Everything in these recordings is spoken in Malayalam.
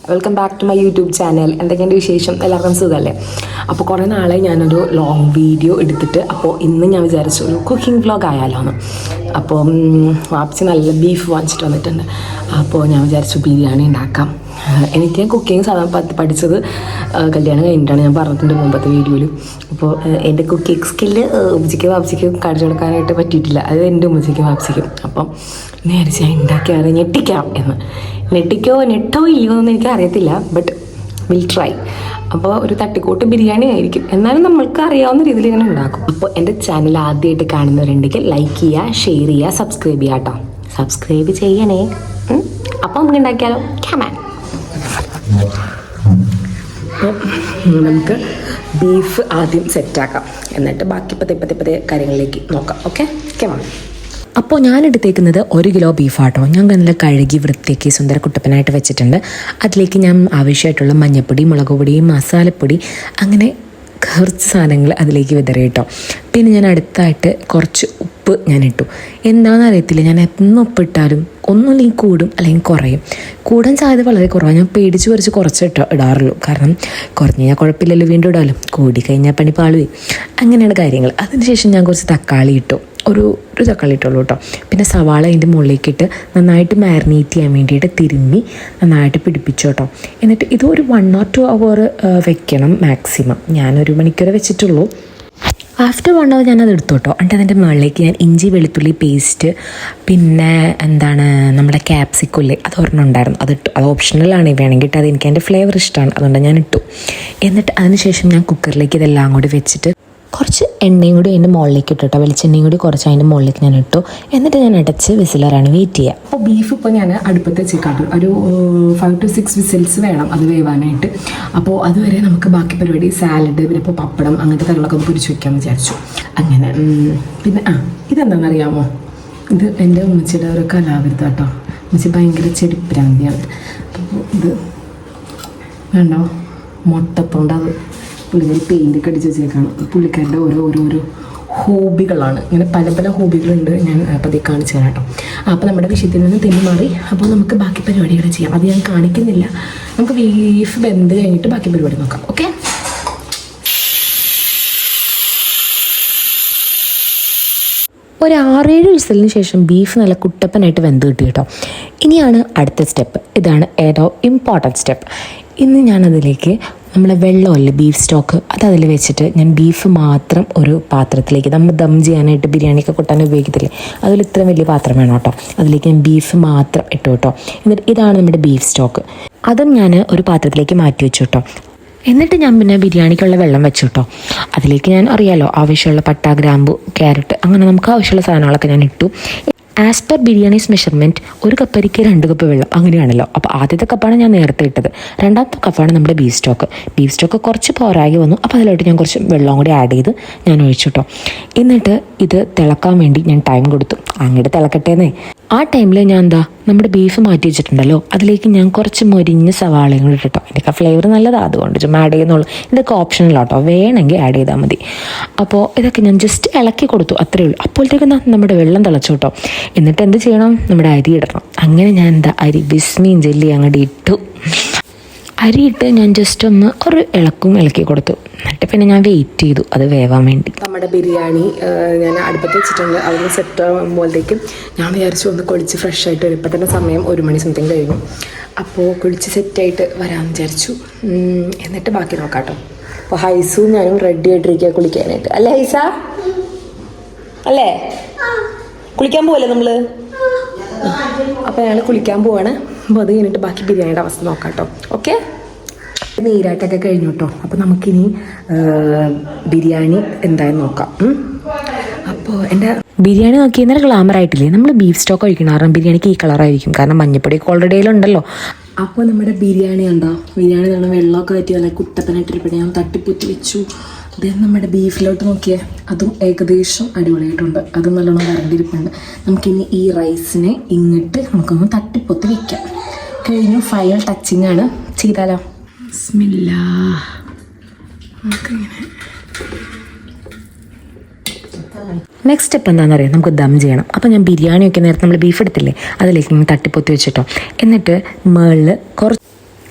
Welcome back to my YouTube channel. എന്തൊക്കെയുണ്ട് വിശേഷം? എല്ലാവർക്കും സുഖമല്ലേ? അപ്പോൾ കുറേ നാളെ ഞാനൊരു ലോങ് വീഡിയോ എടുത്തിട്ട് അപ്പോൾ ഇന്ന് ഞാൻ വിചാരിച്ചു ഒരു കുക്കിംഗ് വ്ളോഗ് ആയാലോ എന്ന്. അപ്പോൾ വാപ്പിച്ച് നല്ല ബീഫ് വാങ്ങിച്ചിട്ട് വന്നിട്ടുണ്ട്. അപ്പോൾ ഞാൻ വിചാരിച്ചു ബിരിയാണി ഉണ്ടാക്കാം. എനിക്ക് കുക്കിംഗ് സാധാരണ പഠിച്ചത് കല്യാണം കഴിഞ്ഞിട്ടാണ്, ഞാൻ പറഞ്ഞിട്ടുണ്ട് മുമ്പത്തെ വീഡിയോയിൽ. അപ്പോൾ എൻ്റെ കുക്കിംഗ് സ്കില്ല് ഉമ്മച്ചിക്കും വാപ്പിച്ചിക്കും കാണിച്ചു കൊടുക്കാനായിട്ട് പറ്റിയിട്ടില്ല. അത് എൻ്റെ ഉമ്മച്ചിക്കും വാപ്പിച്ചിക്കും. അപ്പം വിചാരിച്ച് ഞാൻ ഉണ്ടാക്കിയാൽ ഞെട്ടിക്കാം എന്ന്. നെട്ടോ ഇല്ലയോ എന്ന് എനിക്ക് അറിയത്തില്ല, ബട്ട് വിൽ ട്രൈ. അപ്പോൾ ഒരു തട്ടിക്കൂട്ട് ബിരിയാണി ആയിരിക്കും, എന്നാലും നമ്മൾക്ക് അറിയാവുന്ന രീതിയിൽ ഇങ്ങനെ ഉണ്ടാക്കും. അപ്പോൾ എൻ്റെ ചാനൽ ആദ്യമായിട്ട് കാണുന്നവരുണ്ടെങ്കിൽ ലൈക്ക് ചെയ്യുക, ഷെയർ ചെയ്യുക, സബ്സ്ക്രൈബ് ചെയ്യുക കേട്ടോ. സബ്സ്ക്രൈബ് ചെയ്യണേ. അപ്പോൾ നമുക്ക് ഉണ്ടാക്കിയാലോ? ക്യാമൻ. നമുക്ക് ബീഫ് ആദ്യം സെറ്റാക്കാം, എന്നിട്ട് ബാക്കി പതേ കാര്യങ്ങളിലേക്ക് നോക്കാം. ഓക്കെ, ക്യാമൻ. അപ്പോൾ ഞാൻ എടുത്തേക്കുന്നത് 1 കിലോ ബീഫാട്ടോ. ഞാൻ നല്ല കഴുകി വൃത്തിയാക്കി സുന്ദര കുട്ടപ്പനായിട്ട് വെച്ചിട്ടുണ്ട്. അതിലേക്ക് ഞാൻ ആവശ്യമായിട്ടുള്ള മഞ്ഞൾപ്പൊടി, മുളക് പൊടി, മസാലപ്പൊടി, അങ്ങനെ കുറച്ച് സാധനങ്ങൾ അതിലേക്ക് വിതറി കേട്ടോ. പിന്നെ ഞാൻ അടുത്തായിട്ട് കുറച്ച് ഉപ്പ് ഞാൻ ഇട്ടു. എന്താണെന്ന് അറിയത്തില്ല, ഞാൻ എന്നും ഉപ്പിട്ടാലും ഒന്നുമില്ലെങ്കിൽ കൂടും അല്ലെങ്കിൽ കുറയും. കൂടാൻ സാധ്യത വളരെ കുറവാണ്. ഞാൻ പേടിച്ച് കുറച്ച് ഇടാറുള്ളൂ. കാരണം കുറഞ്ഞ് കഴിഞ്ഞാൽ കുഴപ്പമില്ലല്ലോ, വീണ്ടും ഇടാമല്ലോ. കൂടി കഴിഞ്ഞാൽ പണി പാളുകയും അങ്ങനെയാണ് കാര്യങ്ങൾ. അതിനുശേഷം ഞാൻ കുറച്ച് തക്കാളി ഇട്ടു. ഒരു തക്കാളി ഇട്ടുള്ളൂ കേട്ടോ. പിന്നെ സവാള അതിൻ്റെ മുകളിലേക്കിട്ട് നന്നായിട്ട് മാരിനേറ്റ് ചെയ്യാൻ വേണ്ടിയിട്ട് തിരുമ്മി നന്നായിട്ട് പിടിപ്പിച്ചു കേട്ടോ. എന്നിട്ട് ഇത് ഒരു 1 or 2 hour വെക്കണം മാക്സിമം. ഞാനൊരു മണിക്കൂർ വെച്ചിട്ടുള്ളൂ. ആഫ്റ്റർ 1 hour ഞാനത് എടുത്തു കേട്ടോ. എന്നിട്ട് അതിൻ്റെ മുകളിലേക്ക് ഞാൻ ഇഞ്ചി വെളുത്തുള്ളി പേസ്റ്റ്, പിന്നെ നമ്മുടെ ക്യാപ്സിക്കുല്ലേ, അത് ഒരെണ്ണം ഉണ്ടായിരുന്നു, അതിട്ടു. അത് ഓപ്ഷണലാണ്, വേണമെങ്കിൽ അത് എനിക്ക് അതിൻ്റെ ഫ്ലേവർ ഇഷ്ടമാണ്, അതുകൊണ്ട് ഞാൻ ഇട്ടു. എന്നിട്ട് അതിനുശേഷം ഞാൻ കുക്കറിലേക്ക് ഇതെല്ലാം കൂടി വെച്ചിട്ട് കുറച്ച് എണ്ണയും കൂടി അതിൻ്റെ മുകളിലേക്ക് ഇട്ടു കേട്ടോ. വെളിച്ചെണ്ണയും കൂടി കുറച്ച് അതിൻ്റെ മുകളിലേക്ക് ഞാൻ ഇട്ടു. എന്നിട്ട് ഞാൻ അടച്ച് വിസിലറാണ് വെയിറ്റ് ചെയ്യുക. അപ്പോൾ ബീഫ് ഇപ്പോൾ ഞാൻ അടുപ്പത്ത് വെച്ചേക്കാട്ടു. ഒരു 5 to 6 വിസിൽസ് വേണം അത് വേവാനായിട്ട്. അപ്പോൾ അതുവരെ നമുക്ക് ബാക്കി പരിപാടി, സാലഡ്, പിന്നെ ഇപ്പോൾ പപ്പടം, അങ്ങനത്തെ കറികളൊക്കെ ഒന്ന് പൊരിച്ച് വെക്കാമെന്ന് വിചാരിച്ചു. അങ്ങനെ പിന്നെ ഇതെന്താണെന്നറിയാമോ? ഇത് എൻ്റെ ഉമ്മച്ചിയുടെ ഒരു കലാവിരുദ്ധ കേട്ടോ. ഉമ്മച്ചി ഭയങ്കര ചെടിപ്രാന്തിയാണ്. അപ്പോൾ ഇത് വേണ്ടോ, മുട്ടത്തോണ്ട് അത് പുള്ളിക്കാരി പെയിൻ്റൊക്കെ അടിച്ച് വെച്ചേക്കാണ്. പുള്ളിക്കാരുടെ ഓരോ ഹോബികളാണ്. ഇങ്ങനെ പല ഹോബികളുണ്ട്. ഞാൻ പതിയെ കാണിച്ചു തരാം കേട്ടോ. അപ്പോൾ നമ്മുടെ വിഷയത്തിൽ നിന്ന് തെന്നി മാറി. അപ്പോൾ നമുക്ക് ബാക്കി പരിപാടികൾ ചെയ്യാം. അത് ഞാൻ കാണിക്കുന്നില്ല. നമുക്ക് ബീഫ് വെന്ത് കഴിഞ്ഞിട്ട് ബാക്കി പരിപാടി നോക്കാം. ഓക്കെ. ഒരു 6-7 വിസിലിന് ശേഷം ബീഫ് നല്ല കുട്ടപ്പനായിട്ട് വെന്ത് കിട്ടി കേട്ടോ. ഇനിയാണ് അടുത്ത സ്റ്റെപ്പ്. ഇതാണ് ഏതോ ഇമ്പോർട്ടൻറ്റ് സ്റ്റെപ്പ്. ഇന്ന് ഞാനതിലേക്ക് നമ്മളെ വെള്ളമല്ലേ, ബീഫ് സ്റ്റോക്ക്, അത് അതിൽ വെച്ചിട്ട് ഞാൻ ബീഫ് മാത്രം ഒരു പാത്രത്തിലേക്ക്, നമ്മൾ ദം ചെയ്യാനായിട്ട് ബിരിയാണിയൊക്കെ കൊട്ടാൻ ഉപയോഗിക്കത്തില്ലേ, അതിൽ ഇത്ര വലിയ പാത്രം വേണം കേട്ടോ. അതിലേക്ക് ഞാൻ ബീഫ് മാത്രം ഇട്ടു കേട്ടോ. എന്നിട്ട് ഇതാണ് നമ്മുടെ ബീഫ് സ്റ്റോക്ക്. അതും ഞാൻ ഒരു പാത്രത്തിലേക്ക് മാറ്റി വെച്ചു കേട്ടോ. എന്നിട്ട് ഞാൻ പിന്നെ ബിരിയാണിക്കുള്ള വെള്ളം വെച്ചു കേട്ടോ. അതിലേക്ക് ഞാൻ അറിയാലോ ആവശ്യമുള്ള പട്ട, ഗ്രാമ്പു, ക്യാരറ്റ്, അങ്ങനെ നമുക്ക് ആവശ്യമുള്ള സാധനങ്ങളൊക്കെ ഞാൻ ഇട്ടു. As per biryanis measurement 1 കപ്പരിക്ക് 2 cup വെള്ളം, അങ്ങനെയാണല്ലോ. അപ്പോൾ ആദ്യത്തെ കപ്പാണ് ഞാൻ നേരത്തെ ഇട്ടത്. രണ്ടാമത്തെ കപ്പാണ് നമ്മുടെ ബീഫ് സ്റ്റോക്ക് കുറച്ച് പോരായി വന്നു. അപ്പോൾ അതിലോട്ട് ഞാൻ കുറച്ച് വെള്ളം കൂടി ആഡ് ചെയ്ത് ഞാൻ ഒഴിച്ചു കേട്ടോ. എന്നിട്ട് ഇത് തിളക്കാൻ വേണ്ടി ഞാൻ ടൈം കൊടുത്തു. അങ്ങോട്ട് തിളക്കട്ടേന്നേ. ആ ടൈമിൽ ഞാൻ നമ്മുടെ ബീഫ് മാറ്റി വെച്ചിട്ടുണ്ടല്ലോ, അതിലേക്ക് ഞാൻ കുറച്ച് മൊരിഞ്ഞ സവാളയും കൂടി ഇട്ടോ. ഇതിൻ്റെ ഫ്ലേവർ നല്ലതാണ്, അതുകൊണ്ട് ചുമ്മാ ആഡ് ചെയ്യുന്നുള്ളൂ. ഇതൊക്കെ ഓപ്ഷണലാട്ടോ, വേണമെങ്കിൽ ആഡ് ചെയ്താൽ മതി. അപ്പോൾ ഇതൊക്കെ ഞാൻ ജസ്റ്റ് ഇളക്കി കൊടുത്തു, അത്രയേ ഉള്ളൂ. അപ്പോഴത്തേക്കും നമ്മുടെ വെള്ളം തിളച്ചു കേട്ടോ. എന്നിട്ട് എന്ത് ചെയ്യണം, നമ്മുടെ അരി ഇടണം. അങ്ങനെ ഞാൻ അരി ബിസ്മിയും ജെല്ലി അങ്ങോട്ട് ഇട്ടു. അരിയിട്ട് ഞാൻ ജസ്റ്റ് ഒന്ന് ഒരു ഇളക്കി കൊടുത്തു. എന്നിട്ട് പിന്നെ ഞാൻ വെയിറ്റ് ചെയ്തു അത് വേവാൻ വേണ്ടി. നമ്മുടെ ബിരിയാണി ഞാൻ അടുപ്പത്ത് വെച്ചിട്ടുണ്ട്. അതിന് സെറ്റ് ആകുമ്പോഴത്തേക്കും ഞാൻ വിചാരിച്ചു ഒന്ന് കുളിച്ച് ഫ്രഷ് ആയിട്ട് വരും. ഇപ്പം തന്നെ സമയം 1 മണി സംതിങ് കഴിഞ്ഞു. അപ്പോൾ കുളിച്ച് സെറ്റായിട്ട് വരാമെന്ന് വിചാരിച്ചു. എന്നിട്ട് ബാക്കി നോക്കാം കേട്ടോ. അപ്പോൾ ഹൈസും ഞാനും റെഡി ആയിട്ടിരിക്കുക കുളിക്കാനായിട്ട്. അല്ലേ ഹൈസ? അല്ലേ, കുളിക്കാൻ പോവല്ലേ നമ്മൾ? അപ്പോൾ ഞങ്ങൾ കുളിക്കാൻ പോവാണ്. അപ്പോൾ അത് കഴിഞ്ഞിട്ട് ബാക്കി ബിരിയാണിയുടെ അവസ്ഥ നോക്കാം കേട്ടോ. ഓക്കെ. നീരാട്ടൊക്കെ കഴിഞ്ഞു കേട്ടോ. അപ്പോൾ നമുക്കിനി ബിരിയാണി എന്തായാലും നോക്കാം. അപ്പോൾ എൻ്റെ ബിരിയാണി നോക്കി കഴിഞ്ഞാൽ ഗ്ലാമറായിട്ടില്ലേ? നമ്മൾ ബീഫ് സ്റ്റോക്ക് ഒഴിക്കണം, കാരണം ബിരിയാണിക്ക് ഈ കളറായിരിക്കും, കാരണം മഞ്ഞപ്പൊടിയൊക്കെ ഓൾറെഡി ഉണ്ടല്ലോ. അപ്പോൾ നമ്മുടെ ബിരിയാണി ഉണ്ടോ, ബിരിയാണി തന്നെ വെള്ളമൊക്കെ പറ്റി നല്ല കുട്ടപ്പനായിട്ടിരിപ്പട്ടെ ഞാൻ തട്ടിപ്പൊത്തി വെച്ചു. അദ്ദേഹം നമ്മുടെ ബീഫിലോട്ട് നോക്കിയാൽ അതും ഏകദേശം അടിപൊളിയായിട്ടുണ്ട്. അതും നല്ലോണം വരണ്ടിരിപ്പുണ്ട്. നമുക്കിനി ഈ റൈസിനെ ഇങ്ങോട്ട് നമുക്കൊന്ന് തട്ടിപ്പൊത്തി വെക്കാം. കഴിഞ്ഞു, ഫൈനൽ ടച്ചിങ് ആണ്. ചെയ്താലോ? ബിസ്മില്ലാ. നമുക്കിങ്ങനെ നെക്സ്റ്റ് സ്റ്റെപ്പ് എന്താണെന്നറിയാം, നമുക്ക് ദം ചെയ്യണം. അപ്പോൾ ഞാൻ ബിരിയാണിയൊക്കെ നേരത്തെ നമ്മൾ ബീഫ് എടുത്തില്ലേ, അതിലേക്ക് ഇങ്ങനെ തട്ടിപ്പൊത്തി വെച്ചിട്ടോ. എന്നിട്ട് മുകളിൽ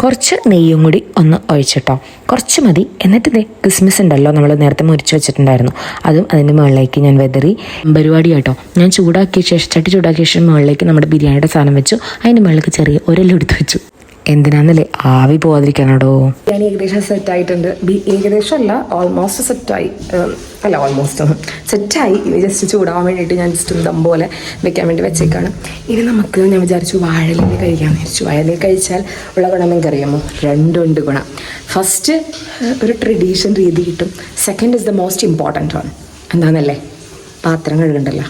കുറച്ച് നെയ്യും കൂടി ഒന്ന് ഒഴിച്ചിട്ടോ, കുറച്ച് മതി. എന്നിട്ട് ഇതേ കിസ്മിസ് ഉണ്ടല്ലോ നമ്മൾ നേരത്തെ മുരിച്ച് വെച്ചിട്ടുണ്ടായിരുന്നു, അതും അതിൻ്റെ മുകളിലേക്ക് ഞാൻ വെതറി. പരിപാടി കേട്ടോ, ഞാൻ ചൂടാക്കിയ ശേഷം ചട്ടി ചൂടാക്കിയ ശേഷം മുകളിലേക്ക് നമ്മുടെ ബിരിയാണിയുടെ സാധനം വെച്ചു. അതിൻ്റെ മുകളിലേക്ക് ചെറിയ ഒരെല്ലെടുത്ത് വെച്ചു. എന്തിനാന്നല്ലേ, ആവി പോവാതിരിക്കാനാടോ. ബിരിയാണി ഏകദേശം സെറ്റായിട്ടുണ്ട്. ഏകദേശം അല്ല, ഓൾമോസ്റ്റ് സെറ്റായി. അല്ല, ഓൾമോസ്റ്റ് സെറ്റായി. ഇനി ജസ്റ്റ് ചൂടാവാൻ വേണ്ടിയിട്ട് ഞാൻ ജസ്റ്റ് ദം പോലെ വെക്കാൻ വേണ്ടി വെച്ചേക്കാണ്. ഇനി ഞാൻ വിചാരിച്ചു വാഴയില കഴിക്കാമെന്ന് വിചാരിച്ചു. വാഴയില കഴിച്ചാൽ ഉള്ള ഗുണം എനിക്കറിയാമോ? രണ്ടുണ്ട് ഗുണം. ഫസ്റ്റ് ഒരു ട്രഡീഷൻ രീതി കിട്ടും. Second is the most important one. എന്താണെന്നല്ലേ, പാത്രം കഴുകണ്ടല്ലോ,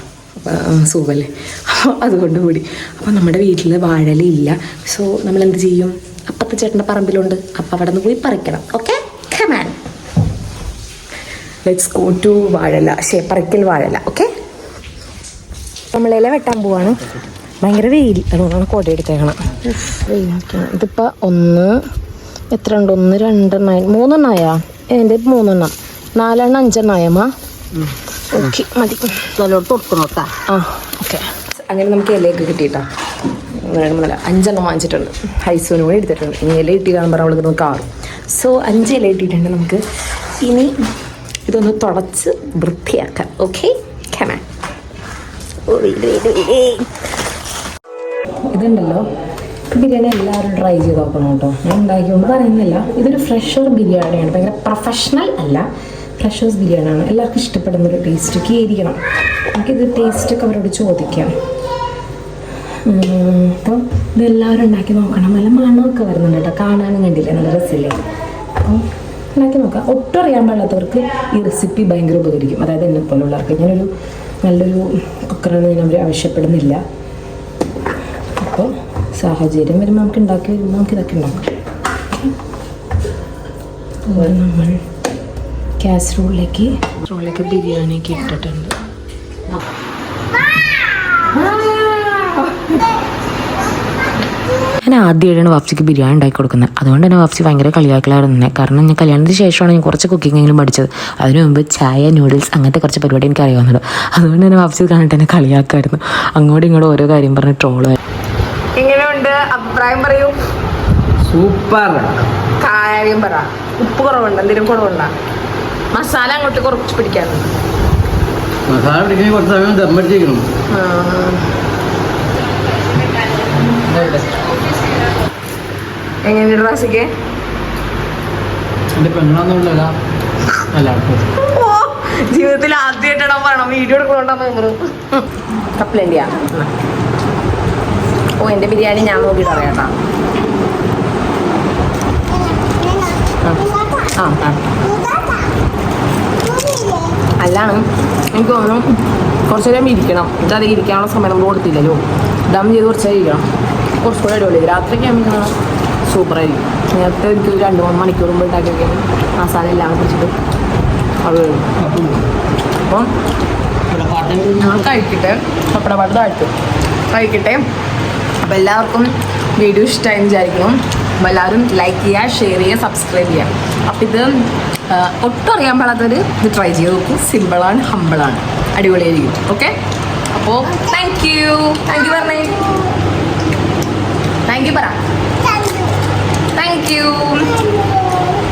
സുഖമല്ലേ. അപ്പോൾ അതുകൊണ്ട് കൂടി അപ്പോൾ നമ്മുടെ വീട്ടിൽ വാഴയില ഇല്ല. സോ നമ്മൾ എന്ത് ചെയ്യും? അപ്പത്തെ ചേട്ടൻ്റെ പറമ്പിലുണ്ട്, അപ്പം അവിടെ നിന്ന് പോയി പറിക്കണം. Okay, come on, let's go to വാഴയില. പറിക്കൽ വാഴയില. ഓക്കെ, നമ്മളില വെട്ടാൻ പോവാണ്. ഭയങ്കര വെയിൽ, അതുകൊണ്ടാണ് കോട എടുത്തേക്കണം. വെയിലാക്കണം. ഇതിപ്പോൾ എത്ര ഉണ്ട്? 1, 2, 3 എൻ്റെ 3 4 5 ഓക്കെ, മതി. ആ, ഓക്കെ. അങ്ങനെ നമുക്ക് ഇലയൊക്കെ കിട്ടിയിട്ടോ. 5 വാങ്ങിച്ചിട്ടുണ്ട്. ഹൈസൂന് കൂടി എടുത്തിട്ടുണ്ട്. ഇനി ഇല കിട്ടി കാണുമ്പോൾ അവൾക്ക് നമുക്ക് 6. സോ 5 ഇല ഇട്ടിട്ടുണ്ട്. നമുക്ക് ഇനി ഇതൊന്ന് തുടച്ച് വൃത്തിയാക്കാം. Okay, come on. ഇതുണ്ടല്ലോ, ബിരിയാണി എല്ലാവരും ട്രൈ ചെയ്ത് നോക്കണം കേട്ടോ. ഞാൻ ഉണ്ടാക്കിക്കൊണ്ട് പറയുന്നില്ല, ഇതൊരു ഫ്രഷർ ബിരിയാണിയാണ്. ഭയങ്കര പ്രൊഫഷണൽ അല്ല, ഫ്രഷേഴ്സ് ബിരിയാണിയാണ്. എല്ലാവർക്കും ഇഷ്ടപ്പെടുന്നൊരു ടേസ്റ്റൊക്കെ ആയിരിക്കണം. നമുക്കിത് ടേസ്റ്റൊക്കെ അവരോട് ചോദിക്കാം. അപ്പോൾ ഇതെല്ലാവരും ഉണ്ടാക്കി നോക്കണം. നല്ല മണമൊക്കെ വരുന്നുണ്ട് കേട്ടോ, കാണാനും കണ്ടില്ലേ, നല്ല രസമില്ലേ. അപ്പോൾ ഉണ്ടാക്കി നോക്കാം. ഒട്ടും അറിയാൻ പാടില്ലാത്തവർക്ക് ഈ റെസിപ്പി ഭയങ്കര ഉപകരിക്കും. അതായത് എന്നെപ്പോലുള്ളവർക്ക്. ഞാനൊരു നല്ലൊരു കുക്കറാണ് ഞാൻ അവർ ആവശ്യപ്പെടുന്നില്ല. അപ്പോൾ സാഹചര്യം വരുമ്പോൾ നമുക്ക് ഉണ്ടാക്കി വരുമ്പോൾ നമുക്കിതൊക്കെ ഉണ്ടാക്കാം. അതുപോലെ നമ്മൾ കാസറോളിലേക്ക് ബിരിയാണിയൊക്കെ ഇട്ടിട്ടുണ്ട്. ഞാൻ ആദ്യമായിട്ടാണ് വാപ്സിക്ക് ബിരിയാണി ഉണ്ടാക്കി കൊടുക്കുന്നത്. അതുകൊണ്ട് തന്നെ വാപ്സി ഭയങ്കര കളിയാക്കലായിരുന്നു. കാരണം ഞാൻ കല്യാണത്തിന് ശേഷമാണ് ഞാൻ കുറച്ച് കുക്കിങ്ങെങ്കിലും പഠിച്ചത്. അതിനു മുമ്പ് ചായ, നൂഡിൽസ് അങ്ങനത്തെ കുറച്ച് പരിപാടി എനിക്ക് അറിയാവുന്നത്. അതുകൊണ്ട് തന്നെ വാപ്സി കണ്ടിട്ട് എന്നെ കളിയാക്കുമായിരുന്നു. അങ്ങോട്ടും ഇങ്ങോട്ടും ഓരോ കാര്യം പറഞ്ഞ് ട്രോളായിരുന്നു. എങ്ങനെയുണ്ട് അഭിപ്രായം പറയൂ. സൂപ്പർ. കാര്യം പറ. ഉപ്പ് കുറവുണ്ട്, എന്തെങ്കിലും കുറവുണ്ടോ? മസാല അങ്ങോട്ട് കുറച്ച് പിടിക്കാറുണ്ട്. മസാല പിടിക്കാൻ കുറച്ച് സമയം ദമ്മടിച്ചിരിക്കണം. എങ്ങനെയുണ്ട് റാസിക്ക്? എൻ്റെ പെണ്ണൊന്നുമില്ല, ജീവിതത്തിൽ ആദ്യമായിട്ടാണ് പറയണം, വീഡിയോ എടുക്കണോണ്ടാന്ന് തോന്നുന്നു. കപ്പലണ്ടിയാ? ഓ, എൻ്റെ ബിരിയാണി ഞാൻ നോക്കിയിട്ട് അറിയാട്ടാ. അല്ലാണ് എനിക്ക് തോന്നുന്നു കുറച്ച് നേരം ഇരിക്കണം. എന്നിട്ട് അത് ഇരിക്കാനുള്ള സമയം നമ്മൾ കൊടുത്തില്ലല്ലോ. ദം ചെയ്ത് കുറച്ച് നേരം ഇരിക്കണം. കുറച്ചുകൂടെ അടിപൊളി. രാത്രിക്ക് ആകുമ്പോൾ സൂപ്പറായിരിക്കും. നേരത്തെ എനിക്ക് 2-3 മണിക്കൂർ മുമ്പ് ഉണ്ടാക്കി വയ്ക്കാൻ മസാല എല്ലാം പിടിച്ചിട്ട് അത് വരും. അപ്പം ഞാൻ കഴിക്കട്ടെ, പപ്പടപ്പാട്ട് താഴ്ത്തും കഴിക്കട്ടെ. അപ്പോൾ എല്ലാവർക്കും വീഡിയോ ഇഷ്ടമായി വിചാരിക്കണം. അപ്പോൾ എല്ലാവരും ലൈക്ക് ചെയ്യുക, ഷെയർ ചെയ്യുക, സബ്സ്ക്രൈബ് ചെയ്യുക. അപ്പോൾ ഇത് ഒട്ടും അറിയാൻ പാടാത്തവർ ഇത് ട്രൈ ചെയ്ത് നോക്കും. സിമ്പിളാണ്, ഹമ്പിളാണ്, അടിപൊളിയായിരിക്കും. ഓക്കെ, അപ്പോൾ താങ്ക് യു പറഞ്ഞേ. താങ്ക് യു പറ. Thank you.